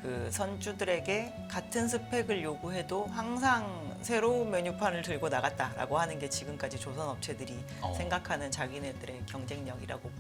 그 선주들에게 같은 스펙을 요구해도 항상 새로운 메뉴판을 들고 나갔다라고 하는 게 지금까지 조선 업체들이 생각하는 자기네들의 경쟁력이라고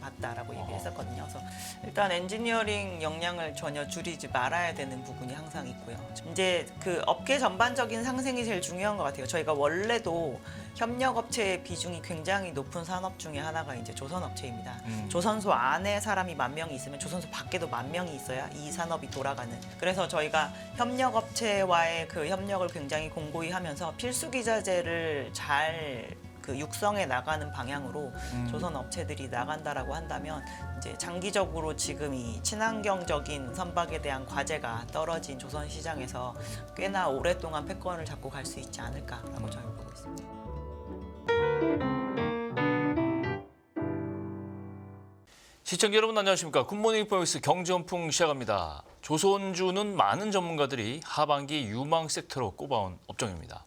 봤다라고 얘기했었거든요. 그래서 일단 엔지니어링 역량을 전혀 줄이지 말아야 되는 부분이 항상 있고요. 이제 그 업계 전반적인 상생이 제일 중요한 것 같아요. 저희가 원래도 협력업체의 비중이 굉장히 높은 산업 중에 하나가 이제 조선업체입니다. 조선소 안에 사람이 10,000명이 있으면 조선소 밖에도 10,000명이 있어야 이 산업이 돌아가는. 그래서 저희가 협력업체와의 그 협력을 굉장히 공고히 하면서 필수기자재를 잘 그 육성해 나가는 방향으로 조선 업체들이 나간다라고 한다면 이제 장기적으로 지금 이 친환경적인 선박에 대한 과제가 떨어진 조선 시장에서 꽤나 오랫동안 패권을 잡고 갈 수 있지 않을까라고 저는 보고 있습니다. 시청자 여러분 안녕하십니까. 굿모닝 포인트 경제원풍 시작합니다. 조선주는 많은 전문가들이 하반기 유망 섹터로 꼽아온 업종입니다.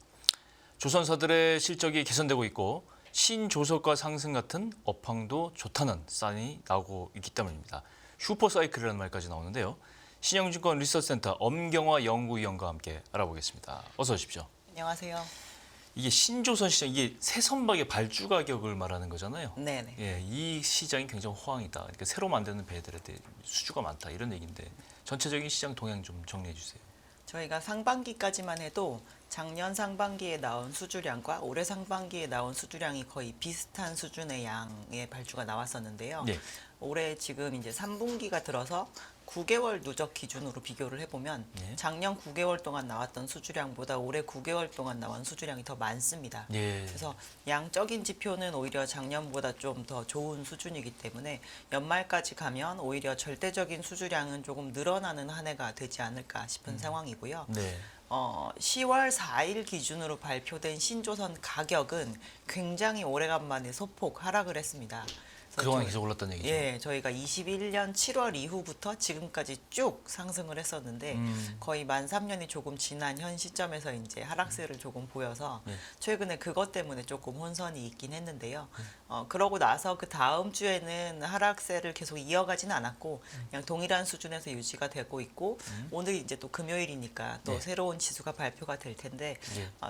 조선사들의 실적이 개선되고 있고 신조선가 상승 같은 업황도 좋다는 사인이 나오고 있기 때문입니다. 슈퍼사이클이라는 말까지 나오는데요. 신영증권 리서치센터 엄경화 연구위원과 함께 알아보겠습니다. 어서 오십시오. 안녕하세요. 이게 신조선 시장, 이게 새 선박의 발주 가격을 말하는 거잖아요. 네네. 예, 이 시장이 굉장히 호황이다. 그러니까 새로 만드는 배들에 대해 수주가 많다 이런 얘기인데 전체적인 시장 동향 좀 정리해 주세요. 저희가 상반기까지만 해도 작년 상반기에 나온 수주량과 올해 상반기에 나온 수주량이 거의 비슷한 수준의 양의 발주가 나왔었는데요. 네. 올해 지금 이제 3분기가 들어서 9개월 누적 기준으로 비교를 해보면 네. 작년 9개월 동안 나왔던 수주량보다 올해 9개월 동안 나온 수주량이 더 많습니다. 예. 그래서 양적인 지표는 오히려 작년보다 좀 더 좋은 수준이기 때문에 연말까지 가면 오히려 절대적인 수주량은 조금 늘어나는 한 해가 되지 않을까 싶은 상황이고요. 네. 10월 4일 기준으로 발표된 신조선 가격은 굉장히 오래간만에 소폭 하락을 했습니다. 그동안 계속 올랐다는 얘기죠. 예, 저희가 21년 7월 이후부터 지금까지 쭉 상승을 했었는데 거의 만 3년이 조금 지난 현 시점에서 이제 하락세를 조금 보여서 최근에 그것 때문에 조금 혼선이 있긴 했는데요. 그러고 나서 그 다음 주에는 하락세를 계속 이어가지는 않았고 그냥 동일한 수준에서 유지가 되고 있고 오늘 이제 또 금요일이니까 또 새로운 지수가 발표가 될 텐데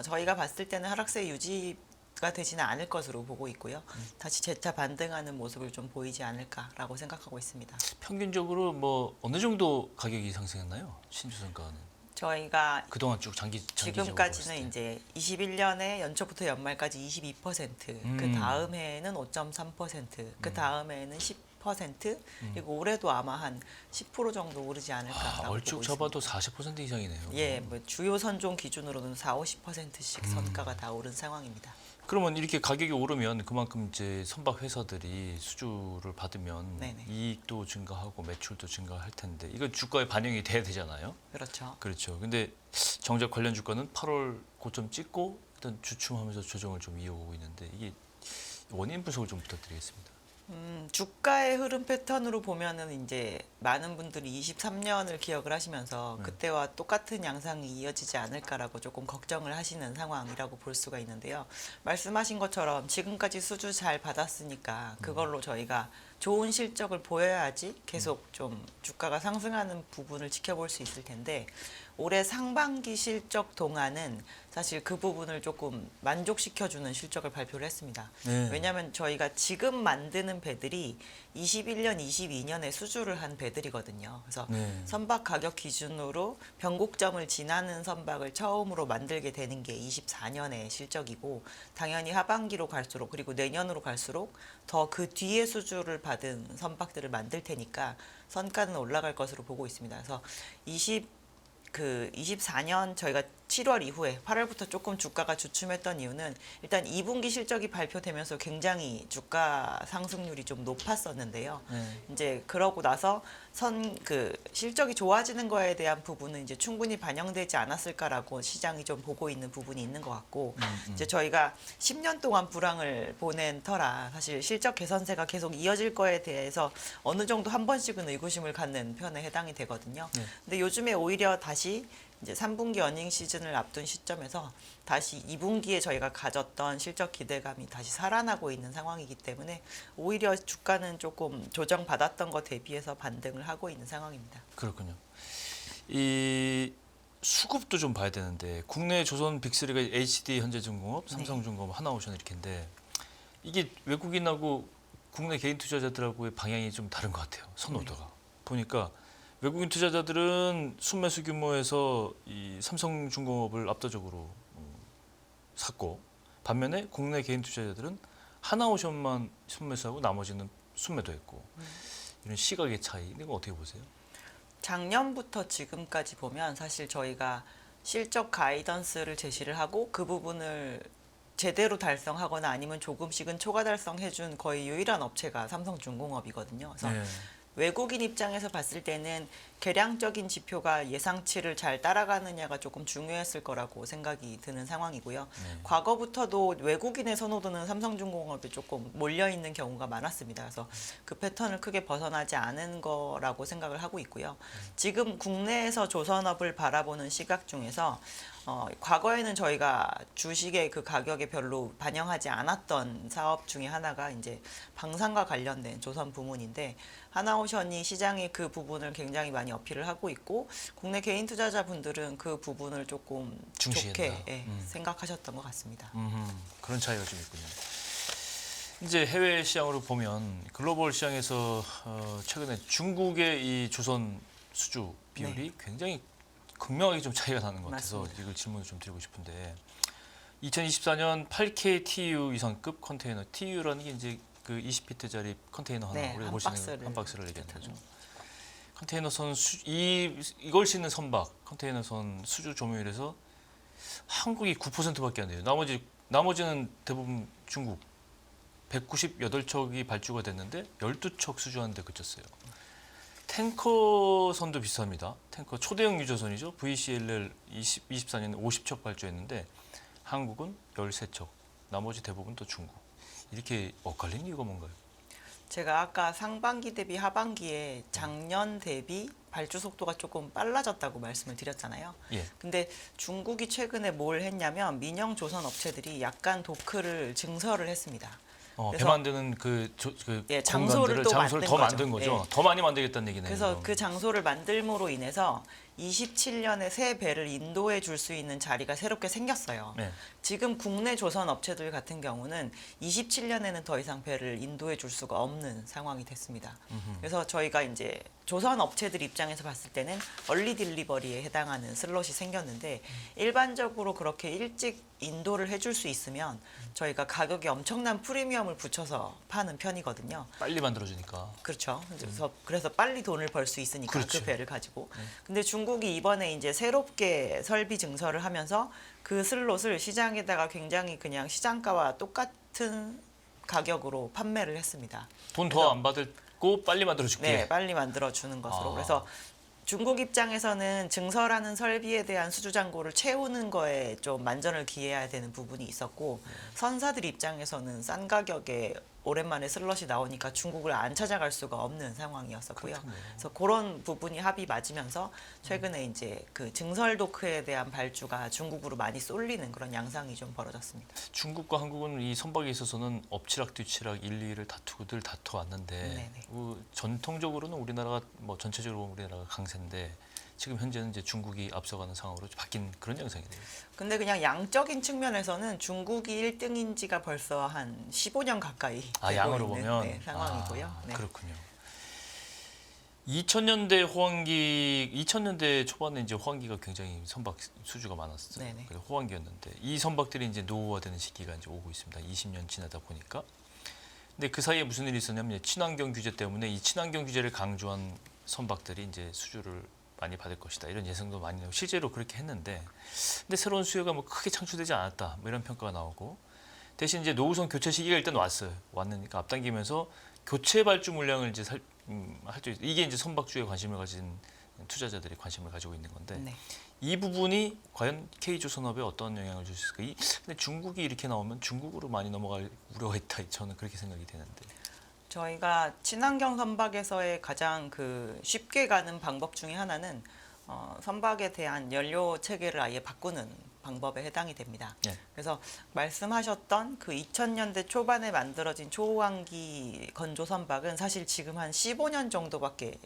저희가 봤을 때는 하락세 유지 가 되지는 않을 것으로 보고 있고요. 다시 재차 반등하는 모습을 좀 보이지 않을까라고 생각하고 있습니다. 평균적으로 뭐 어느 정도 가격이 상승했나요? 신조선가는? 저희가 그동안 쭉 장기적으로 지금까지는 이제 21년에 연초부터 연말까지 22%, 그 다음 해에는 5.3%, 그 다음 해에는 10%, 그리고 올해도 아마 한 10% 정도 오르지 않을까라고 얼쭉 보고 잡아도 있습니다. 40% 이상이네요. 예, 뭐 주요 선종 기준으로는 40~50%씩 선가가 다 오른 상황입니다. 그러면 이렇게 가격이 오르면 그만큼 이제 선박 회사들이 수주를 받으면 네네. 이익도 증가하고 매출도 증가할 텐데 이거 주가에 반영이 돼야 되잖아요. 그렇죠. 그렇죠. 근데 정작 관련 주가는 8월 고점 찍고 일단 주춤하면서 조정을 좀 이어오고 있는데 이게 원인 분석을 좀 부탁드리겠습니다. 주가의 흐름 패턴으로 보면은 이제 많은 분들이 23년을 기억을 하시면서 그때와 똑같은 양상이 이어지지 않을까라고 조금 걱정을 하시는 상황이라고 볼 수가 있는데요. 말씀하신 것처럼 지금까지 수주 잘 받았으니까 그걸로 저희가 좋은 실적을 보여야지 계속 좀 주가가 상승하는 부분을 지켜볼 수 있을 텐데 올해 상반기 실적 동안은 사실 그 부분을 조금 만족시켜주는 실적을 발표를 했습니다. 네. 왜냐하면 저희가 지금 만드는 배들이 21년, 22년에 수주를 한 배들이거든요. 그래서 네. 선박 가격 기준으로 변곡점을 지나는 선박을 처음으로 만들게 되는 게 24년의 실적이고 당연히 하반기로 갈수록 그리고 내년으로 갈수록 더 그 뒤에 수주를 받은 선박들을 만들 테니까 선가는 올라갈 것으로 보고 있습니다. 그래서 24년 저희가 7월 이후에 8월부터 조금 주가가 주춤했던 이유는 일단 2분기 실적이 발표되면서 굉장히 주가 상승률이 좀 높았었는데요. 이제 그러고 나서 실적이 좋아지는 거에 대한 부분은 이제 충분히 반영되지 않았을까라고 시장이 좀 보고 있는 부분이 있는 것 같고 이제 저희가 10년 동안 불황을 보낸 터라 사실 실적 개선세가 계속 이어질 거에 대해서 어느 정도 한 번씩은 의구심을 갖는 편에 해당이 되거든요. 근데 요즘에 오히려 다시 이제 3분기 어닝 시즌을 앞둔 시점에서 다시 2분기에 저희가 가졌던 실적 기대감이 다시 살아나고 있는 상황이기 때문에 오히려 주가는 조금 조정받았던 것 대비해서 반등을 하고 있는 상황입니다. 그렇군요. 이 수급도 좀 봐야 되는데 국내 조선 빅3가 HD 현대중공업, 삼성중공업, 하나오션 이렇게인데 이게 외국인하고 국내 개인 투자자들하고의 방향이 좀 다른 것 같아요. 선호도가. 보니까 외국인 투자자들은 순매수 규모에서 이 삼성중공업을 압도적으로 샀고 반면에 국내 개인 투자자들은 하나오션만 순매수하고 나머지는 순매도했고 이런 시각의 차이 이거 어떻게 보세요? 작년부터 지금까지 보면 사실 저희가 실적 가이던스를 제시를 하고 그 부분을 제대로 달성하거나 아니면 조금씩은 초과 달성해준 거의 유일한 업체가 삼성중공업이거든요. 그래서 네. 외국인 입장에서 봤을 때는 계량적인 지표가 예상치를 잘 따라가느냐가 조금 중요했을 거라고 생각이 드는 상황이고요. 네. 과거부터도 외국인의 선호도는 삼성중공업에 조금 몰려있는 경우가 많았습니다. 그래서 그 패턴을 크게 벗어나지 않은 거라고 생각을 하고 있고요. 지금 국내에서 조선업을 바라보는 시각 중에서 과거에는 저희가 주식의 그 가격에 별로 반영하지 않았던 사업 중에 하나가 이제 방산과 관련된 조선 부문인데 하나오션이 시장에 그 부분을 굉장히 많이 어필을 하고 있고 국내 개인 투자자분들은 그 부분을 조금 중시한다. 좋게 생각하셨던 것 같습니다. 그런 차이가 좀 있군요. 이제 해외 시장으로 보면 글로벌 시장에서 최근에 중국의 이 조선 수주 비율이 굉장히 극명하게 좀 차이가 나는 것 같아서 맞습니다. 이걸 질문을 좀 드리고 싶은데 2024년 8K TU 이상급 컨테이너 TU라는 게 이제 그 20피트짜리 컨테이너 하나 네, 우리가 볼 수 있는 한 박스를 얘기하는 거죠. 뜻하죠. 컨테이너선 이걸 싣는 선박 컨테이너선 수주 점유율에서 한국이 9%밖에 안 돼요. 나머지는 대부분 중국 198척이 발주가 됐는데 12척 수주하는데 그쳤어요. 탱커선도 비슷합니다. 탱커 초대형 유조선이죠. VCLL 24년에 50척 발주했는데 한국은 13척, 나머지 대부분 또 중국. 이렇게 엇갈린 이유가 뭔가요? 제가 아까 상반기 대비 하반기에 작년 대비 발주 속도가 조금 빨라졌다고 말씀을 드렸잖아요. 예. 근데 중국이 최근에 뭘 했냐면 민영 조선 업체들이 약간 도크를 증설을 했습니다. 배 그래서- 만드는 예, 장소를 공간들을 또 장소를 더 만든 만든 거죠. 거죠. 더 많이 만들겠다는 얘기네요. 그래서 그럼. 그 장소를 만들므로 인해서 27년에 새 배를 인도해 줄 수 있는 자리가 새롭게 생겼어요. 네. 지금 국내 조선 업체들 같은 경우는 27년에는 더 이상 배를 인도해 줄 수가 없는 상황이 됐습니다. 그래서 저희가 이제 조선 업체들 입장에서 봤을 때는 얼리 딜리버리에 해당하는 슬롯이 생겼는데 일반적으로 그렇게 일찍 인도를 해줄 수 있으면 저희가 가격에 엄청난 프리미엄을 붙여서 파는 편이거든요. 빨리 만들어주니까. 그렇죠. 그래서 빨리 돈을 벌 수 있으니까 그렇죠. 그 배를 가지고. 근데 중국이 이번에 이제 새롭게 설비 증설을 하면서 그 슬롯을 시장에다가 굉장히 그냥 시장가와 똑같은 가격으로 판매를 했습니다. 돈 더 안 받고 빨리 만들어줄게. 네, 빨리 만들어 주는 것으로. 아. 그래서 중국 입장에서는 증설하는 설비에 대한 수주 잔고를 채우는 거에 좀 만전을 기해야 되는 부분이 있었고 선사들 입장에서는 싼 가격에 오랜만에 슬롯이 나오니까 중국을 안 찾아갈 수가 없는 상황이었었고요. 그렇군요. 그래서 그런 부분이 합이 맞으면서 최근에 이제 그 증설 도크에 대한 발주가 중국으로 많이 쏠리는 그런 양상이 좀 벌어졌습니다. 중국과 한국은 이 선박에 있어서는 엎치락뒤치락 1, 2위를 늘 다퉈왔는데 네네. 전통적으로는 우리나라가 뭐 전체적으로 보면 우리나라가 강세인데 지금 현재는 이제 중국이 앞서가는 상황으로 바뀐 그런 양상이네요. 근데 그냥 양적인 측면에서는 중국이 1등인 지가 벌써 한 15년 가까이 되고 양으로 있는 보면 상황이고요. 네. 그렇군요. 2000년대 호황기, 2000년대 초반에 이제 호황기가 굉장히 선박 수주가 많았어요. 네네. 그래서 호황기였는데 이 선박들이 이제 노후화되는 시기가 이제 오고 있습니다. 20년 지나다 보니까. 근데 그 사이에 무슨 일이 있었냐면 친환경 규제 때문에 이 친환경 규제를 강조한 선박들이 이제 수주를 많이 받을 것이다. 이런 예상도 많이 나오고 실제로 그렇게 했는데 근데 새로운 수요가 뭐 크게 창출되지 않았다. 뭐 이런 평가가 나오고 대신 이제 노후선 교체 시기가 일단 왔으니까 앞당기면서 교체 발주 물량을 이제 이게 이제 선박주에 관심을 가진 투자자들이 관심을 가지고 있는 건데 네. 이 부분이 과연 K조선업에 어떤 영향을 줄 수 있을까? 근데 중국이 이렇게 나오면 중국으로 많이 넘어갈 우려가 있다. 저는 그렇게 생각이 되는데. 저희가 친환경 선박에서의 가장 그 쉽게 가는 방법 중에 하나는 선박에 대한 연료 체계를 아예 바꾸는 방법에 해당이 됩니다. 네. 그래서 말씀하셨던 그 2000년대 초반에 만들어진 초호황기 건조 선박은 사실 지금 한 15년 정도밖에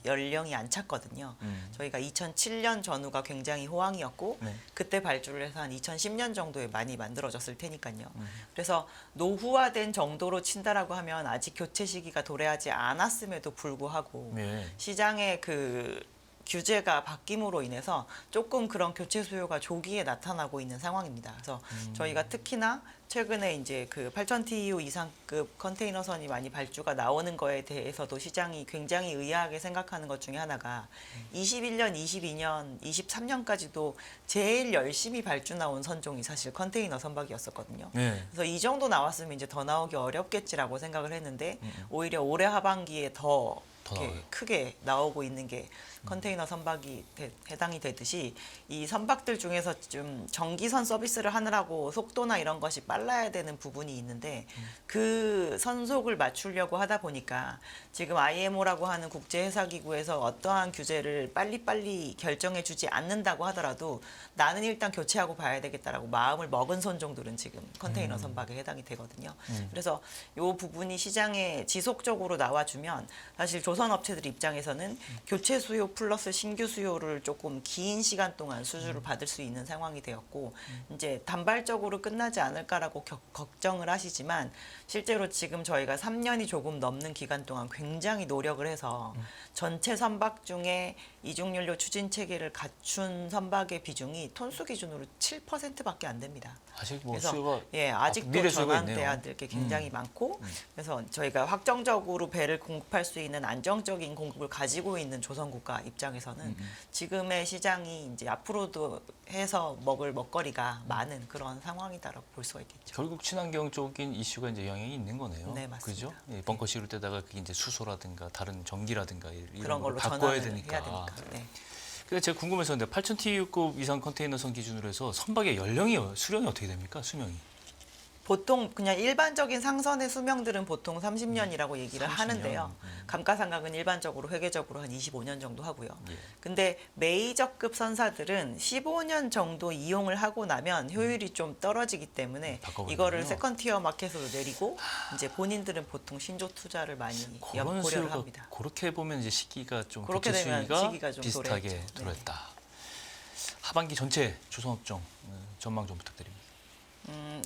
연령이 안 찼거든요. 저희가 2007년 전후가 굉장히 호황이었고 네. 그때 발주를 해서 한 2010년 정도에 많이 만들어졌을 테니까요. 그래서 노후화된 정도로 친다라고 하면 아직 교체 시기가 도래하지 않았음에도 불구하고 네. 시장의 그 규제가 바뀜으로 인해서 조금 그런 교체 수요가 조기에 나타나고 있는 상황입니다. 그래서 저희가 특히나 최근에 이제 그 8,000TEU 이상급 컨테이너선이 많이 발주가 나오는 거에 대해서도 시장이 굉장히 의아하게 생각하는 것 중에 하나가 21년, 22년, 23년까지도 제일 열심히 발주 나온 선종이 사실 컨테이너 선박이었었거든요. 네. 그래서 이 정도 나왔으면 이제 더 나오기 어렵겠지라고 생각을 했는데 오히려 올해 하반기에 더 이렇게 나와요. 크게 나오고 있는 게 컨테이너 선박이 해당이 되듯이 이 선박들 중에서 좀 정기선 서비스를 하느라고 속도나 이런 것이 빨라야 되는 부분이 있는데 그 선속을 맞추려고 하다 보니까 지금 IMO라고 하는 국제회사기구에서 어떠한 규제를 빨리빨리 결정해주지 않는다고 하더라도 나는 일단 교체하고 봐야 되겠다라고 마음을 먹은 선종들은 지금 컨테이너 선박에 해당이 되거든요. 그래서 이 부분이 시장에 지속적으로 나와주면 사실 조선업체들 입장에서는 교체 수요 플러스 신규 수요를 조금 긴 시간 동안 수주를 받을 수 있는 상황이 되었고 이제 단발적으로 끝나지 않을까라고 걱정을 하시지만 실제로 지금 저희가 3년이 조금 넘는 기간 동안 굉장히 노력을 해서 전체 선박 중에 이중연료 추진 체계를 갖춘 선박의 비중이 톤수 기준으로 7%밖에 안 됩니다. 아직 뭐 그래서 수요가 아직도 미래 수요가 전환돼야 될 게 굉장히 많고 그래서 저희가 확정적으로 배를 공급할 수 있는 안정적인 공급을 가지고 있는 조선국가 입장에서는 지금의 시장이 이제 앞으로도 해서 먹을 먹거리가 많은 그런 상황이다라고 볼 수가 있겠죠. 결국 친환경 쪽인 이슈가 이제 영향이 있는 거네요. 네, 맞습니다. 그죠? 예, 벙커 시울 때다가 그게 이제 수소라든가 다른 전기라든가 이런 그런 걸로 걸로 바꿔야 전환을 되니까. 해야 되니까. 네. 근데 제가 궁금해서인데 8,000TEU급 이상 컨테이너선 기준으로 해서 선박의 연령이 수령이 어떻게 됩니까? 수명이? 보통 그냥 일반적인 상선의 수명들은 보통 30년이라고 얘기를 30년. 하는데요. 감가상각은 일반적으로 회계적으로 한 25년 정도 하고요. 예. 근데 메이저급 선사들은 15년 정도 이용을 하고 나면 효율이 좀 떨어지기 때문에 바꿔버리는군요. 이거를 세컨티어 마켓으로 내리고 이제 본인들은 보통 신조 투자를 많이 그런 고려를 수요가 합니다. 그렇게 보면 이제 시기가 좀 그렇게 교체 되면 수요가 시기가 좀 비슷하게 도래했죠. 들어있다. 하반기 전체 조선업종 전망 좀 부탁드립니다.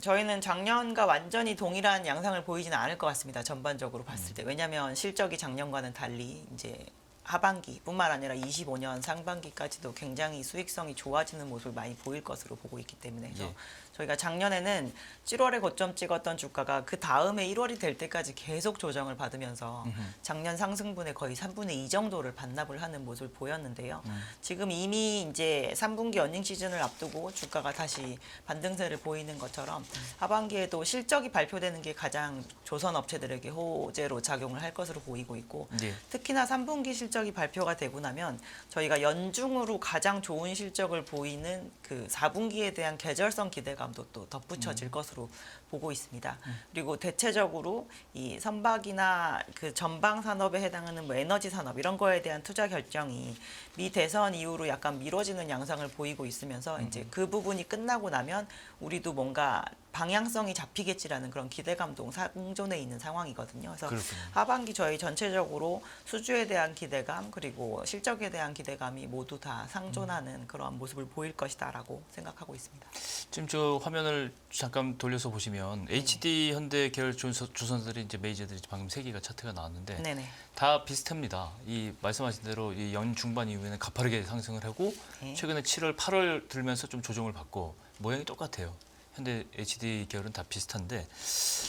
저희는 작년과 완전히 동일한 양상을 보이지는 않을 것 같습니다. 전반적으로 봤을 때. 왜냐하면 실적이 작년과는 달리 이제 하반기뿐만 아니라 25년 상반기까지도 굉장히 수익성이 좋아지는 모습을 많이 보일 것으로 보고 있기 때문에 그래서 예. 저희가 작년에는 7월에 고점 찍었던 주가가 그 다음에 1월이 될 때까지 계속 조정을 받으면서 작년 상승분의 거의 3분의 2 정도를 반납을 하는 모습을 보였는데요. 지금 이미 이제 3분기 어닝 시즌을 앞두고 주가가 다시 반등세를 보이는 것처럼 하반기에도 실적이 발표되는 게 가장 조선 업체들에게 호재로 작용을 할 것으로 보이고 있고 예. 특히나 3분기 실적이 발표가 되고 나면 저희가 연중으로 가장 좋은 실적을 보이는 그 4분기에 대한 계절성 기대감도 또 덧붙여질 것으로 보고 있습니다. 그리고 대체적으로 이 선박이나 그 전방 산업에 해당하는 뭐 에너지 산업 이런 거에 대한 투자 결정이 미 대선 이후로 약간 미뤄지는 양상을 보이고 있으면서 이제 그 부분이 끝나고 나면 우리도 뭔가 방향성이 잡히겠지라는 그런 기대감도 상존해 있는 상황이거든요. 그래서 그렇군요. 하반기 저희 전체적으로 수주에 대한 기대감 그리고 실적에 대한 기대감이 모두 다 상존하는 그러한 모습을 보일 것이다라고 생각하고 있습니다. 지금 저 화면을 잠깐 돌려서 보시면 HD 현대 계열 조선사들이 이제 메이저들이 방금 세 개가 차트가 나왔는데 네네. 다 비슷합니다. 이 말씀하신 대로 이 연 중반 이후에는 가파르게 상승을 하고 네. 최근에 7월, 8월 들면서 좀 조정을 받고 모양이 똑같아요. 현대 HD 계열은 다 비슷한데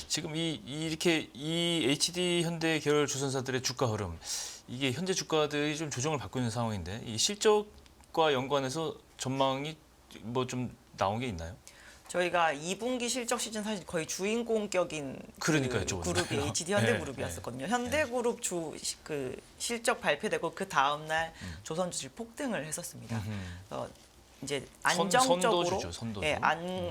지금 이렇게 이 HD 현대 계열 조선사들의 주가 흐름 이게 현재 주가들이 좀 조정을 받고 있는 상황인데 이 실적과 연관해서 전망이 뭐 좀 나온 게 있나요? 저희가 2분기 실적 시즌 사실 거의 주인공격인 그러니까요, 그 저거는. 그룹이 HD 현대그룹이었었거든요. 현대그룹 그 실적 발표되고 그 다음 날 조선주식 폭등을 했었습니다. 이제 안정적으로 선도주죠, 선도주.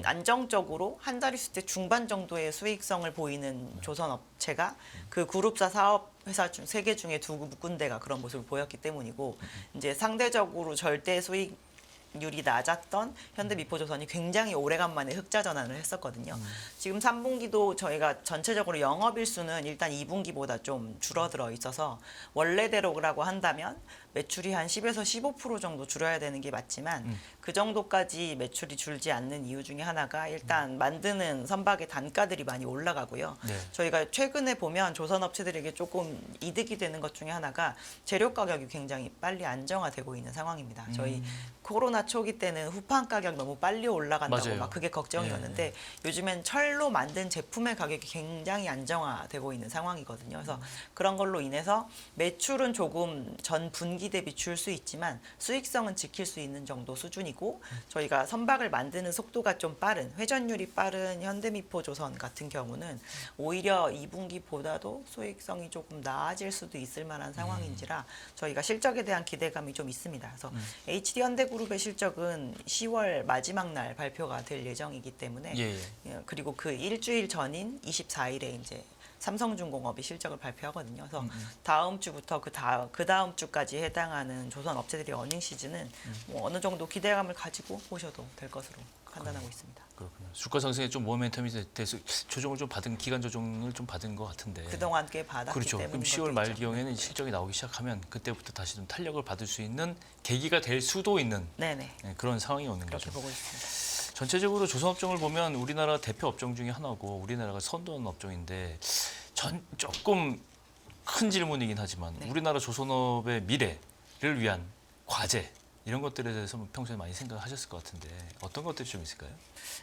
안정적으로 한 달 있을 때 중반 정도의 수익성을 보이는 조선 업체가 그 그룹사 사업 회사 중 3개 중에 2군데가 그런 모습을 보였기 때문이고 이제 상대적으로 절대 수익 회전율이 낮았던 현대미포조선이 굉장히 오래간만에 흑자 전환을 했었거든요. 지금 3분기도 저희가 전체적으로 영업일수는 일단 2분기보다 좀 줄어들어 있어서 원래대로라고 한다면 매출이 한 10에서 15% 정도 줄여야 되는 게 맞지만 그 정도까지 매출이 줄지 않는 이유 중에 하나가 일단 만드는 선박의 단가들이 많이 올라가고요. 네. 저희가 최근에 보면 조선업체들에게 조금 이득이 되는 것 중에 하나가 재료 가격이 굉장히 빨리 안정화되고 있는 상황입니다. 저희 코로나 초기 때는 후판 가격 너무 빨리 올라간다고 맞아요. 막 그게 걱정이었는데 요즘엔 철로 만든 제품의 가격이 굉장히 안정화되고 있는 상황이거든요. 그래서 그런 걸로 인해서 매출은 조금 전 분기 대비 줄 수 있지만 수익성은 지킬 수 있는 정도 수준이고 저희가 선박을 만드는 속도가 좀 빠른 회전율이 빠른 현대미포조선 같은 경우는 오히려 2분기보다도 수익성이 조금 나아질 수도 있을 만한 상황인지라 저희가 실적에 대한 기대감이 좀 있습니다. 그래서 HD 현대그룹의 실적은 10월 마지막 날 발표가 될 예정이기 때문에 그리고 그 일주일 전인 24일에 이제 삼성중공업이 실적을 발표하거든요. 그래서 다음 주부터 그 다음 주까지 해당하는 조선 업체들의 어닝 시즌은 뭐 어느 정도 기대감을 가지고 보셔도 될 것으로 판단하고 있습니다. 그렇군요. 주가 상승에 좀 모멘텀이 돼서 조정을 좀 받은 기간 조정을 좀 받은 것 같은데. 그동안 꽤 받았기 그렇죠. 때문에. 그럼 10월 말경에는 실적이 나오기 시작하면 그때부터 다시 좀 탄력을 받을 수 있는 계기가 될 수도 있는 네네. 그런 상황이 오는 그렇게 거죠. 보고 있습니다. 전체적으로 조선업종을 보면 우리나라 대표 업종 중에 하나고 우리나라가 선도하는 업종인데 조금 큰 질문이긴 하지만 우리나라 조선업의 미래를 위한 과제 이런 것들에 대해서 평소에 많이 생각하셨을 것 같은데 어떤 것들이 좀 있을까요?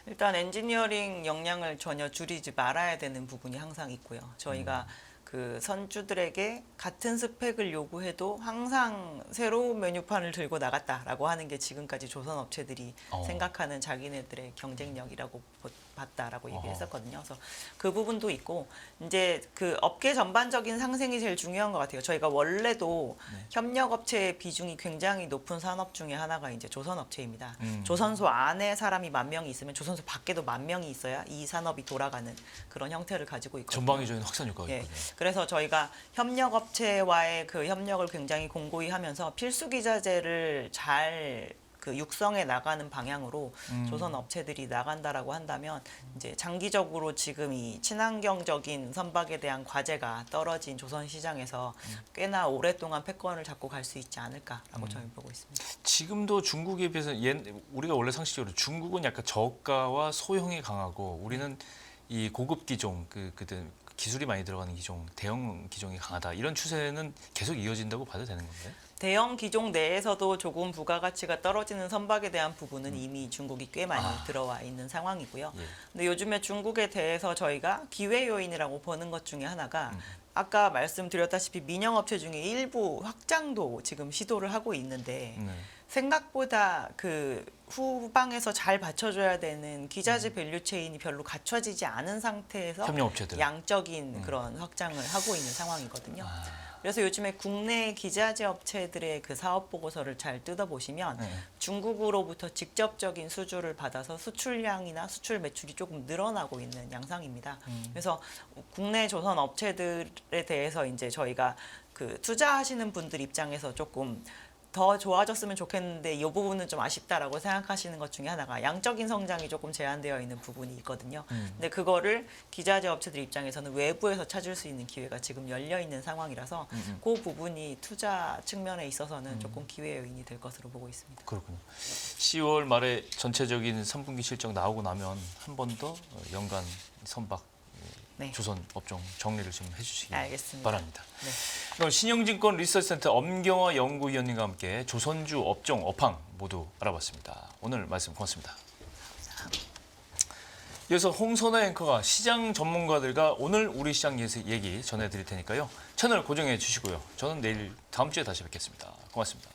일단 엔지니어링 역량을 전혀 줄이지 말아야 되는 부분이 항상 있고요. 저희가 그 선주들에게 같은 스펙을 요구해도 항상 새로운 메뉴판을 들고 나갔다라고 하는 게 지금까지 조선 업체들이 생각하는 자기네들의 경쟁력이라고 봤다라고 얘기했었거든요. 그래서 그 부분도 있고 이제 그 업계 전반적인 상생이 제일 중요한 것 같아요. 저희가 원래도 협력업체의 비중이 굉장히 높은 산업 중에 하나가 이제 조선업체입니다. 조선소 안에 사람이 10,000명이 있으면 조선소 밖에도 10,000명이 있어야 이 산업이 돌아가는 그런 형태를 가지고 있거든요. 전방위적인 확산 효과가 있거든요. 그래서 저희가 협력업체와의 그 협력을 굉장히 공고히 하면서 필수 기자재를 잘 그 육성해 나가는 방향으로 조선 업체들이 나간다라고 한다면 이제 장기적으로 지금 이 친환경적인 선박에 대한 과제가 떨어진 조선 시장에서 꽤나 오랫동안 패권을 잡고 갈 수 있지 않을까라고 저는 보고 있습니다. 지금도 중국에 비해서 우리가 원래 상식적으로 중국은 약간 저가와 소형이 강하고 우리는 이 고급 기종 그들 기술이 많이 들어가는 기종, 대형 기종이 강하다. 이런 추세는 계속 이어진다고 봐도 되는 건가요? 대형 기종 내에서도 조금 부가가치가 떨어지는 선박에 대한 부분은 이미 중국이 꽤 많이 들어와 있는 상황이고요. 근데 요즘에 중국에 대해서 저희가 기회 요인이라고 보는 것 중에 하나가 아까 말씀드렸다시피 민영업체 중에 일부 확장도 지금 시도를 하고 있는데 생각보다 그 후방에서 잘 받쳐줘야 되는 기자재 밸류 체인이 별로 갖춰지지 않은 상태에서 협력업체들. 양적인 그런 확장을 하고 있는 상황이거든요. 그래서 요즘에 국내 기자재 업체들의 그 사업 보고서를 잘 뜯어보시면 중국으로부터 직접적인 수주를 받아서 수출량이나 수출 매출이 조금 늘어나고 있는 양상입니다. 그래서 국내 조선 업체들에 대해서 이제 저희가 그 투자하시는 분들 입장에서 조금 더 좋아졌으면 좋겠는데 이 부분은 좀 아쉽다라고 생각하시는 것 중에 하나가 양적인 성장이 조금 제한되어 있는 부분이 있거든요. 근데 그거를 기자재 업체들 입장에서는 외부에서 찾을 수 있는 기회가 지금 열려 있는 상황이라서 그 부분이 투자 측면에 있어서는 조금 기회 요인이 될 것으로 보고 있습니다. 그렇군요. 10월 말에 전체적인 3분기 실적 나오고 나면 한 번 더 연간 선박 조선 업종 정리를 좀 해주시기 바랍니다. 네. 그럼 신영증권 리서치센터 엄경화 연구위원님과 함께 조선주 업종 업황 모두 알아봤습니다. 오늘 말씀 고맙습니다. 이어서 홍선아 앵커가 시장 전문가들과 오늘 우리 시장 얘기 전해드릴 테니까요. 채널 고정해 주시고요. 저는 내일 다음 주에 다시 뵙겠습니다. 고맙습니다.